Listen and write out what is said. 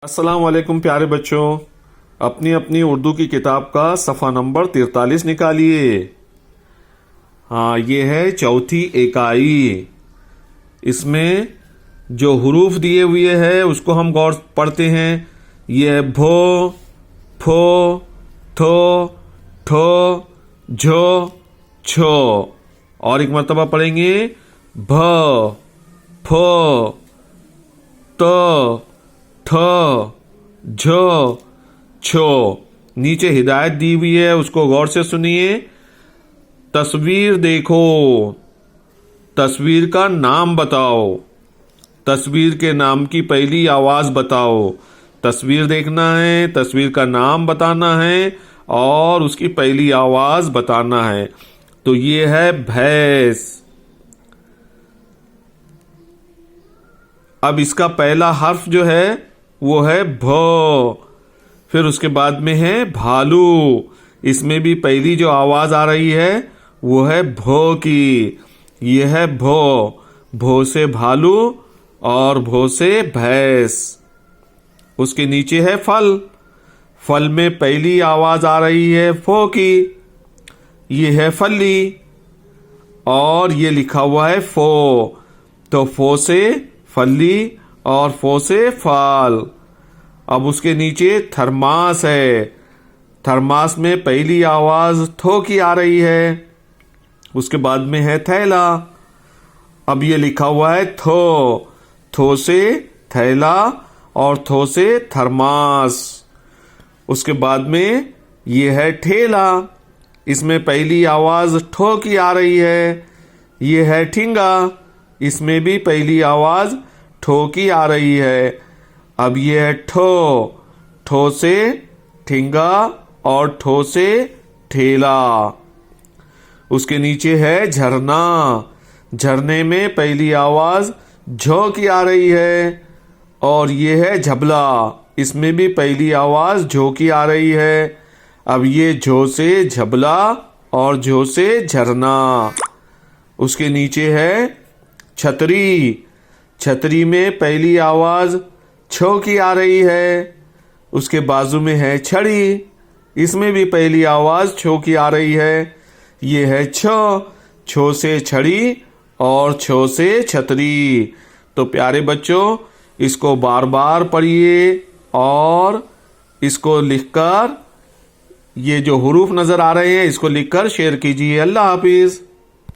अस्सलाम वालेकुम प्यारे बच्चों। अपनी अपनी उर्दू की किताब का सफ़ा नंबर 43 निकालिए। हाँ, ये है चौथी इकाई। इसमें जो हुरूफ दिए हुए हैं उसको हम गौर पढ़ते हैं। ये है भो, फो, थो, ठो, झो, छो। और एक मरतबा पढ़ेंगे भ, फो, तो, ठो, झो, छो। नीचे हिदायत दी हुई है, उसको गौर से सुनिए। तस्वीर देखो, तस्वीर का नाम बताओ, तस्वीर के नाम की पहली आवाज बताओ। तस्वीर देखना है, तस्वीर का नाम बताना है और उसकी पहली आवाज बताना है। तो ये है भैंस। अब इसका पहला हर्फ जो है वो है भो। फिर उसके बाद में है भालू। इसमें भी पहली जो आवाज आ रही है वो है भो की। यह है भो। भो से भालू और भो से भैंस। उसके नीचे है फल। फल में पहली आवाज आ रही है फो की। यह है फली और ये लिखा हुआ है फो। तो फो से फली और फो से फल। अब उसके नीचे थर्मास है। थर्मास में पहली आवाज थो की आ रही है। उसके बाद में है थैला। अब ये लिखा हुआ है थो। थो से थैला और थो से थर्मास। उसके बाद में ये है ठेला। इसमें पहली आवाज ठो की आ रही है। ये है ठिंगा। इसमें भी पहली आवाज ठो की आ रही है। अब ये है ठो। ठो से ठिंगा और ठो से ठेला। उसके नीचे है झरना। झरने में पहली आवाज झो की आ रही है और ये है झबला। इसमें भी पहली आवाज झो की आ रही है। अब ये झो से झबला और झो से झरना। उसके नीचे है छतरी। छतरी में पहली आवाज छो की आ रही है। उसके बाजू में है छड़ी। इसमें भी पहली आवाज छो की आ रही है। ये है छो। छो से छड़ी और छो से छतरी। तो प्यारे बच्चों, इसको बार बार पढ़िए और इसको लिखकर, ये जो हुरूफ नजर आ रहे हैं इसको लिखकर शेयर कीजिए। अल्लाह हाफिज।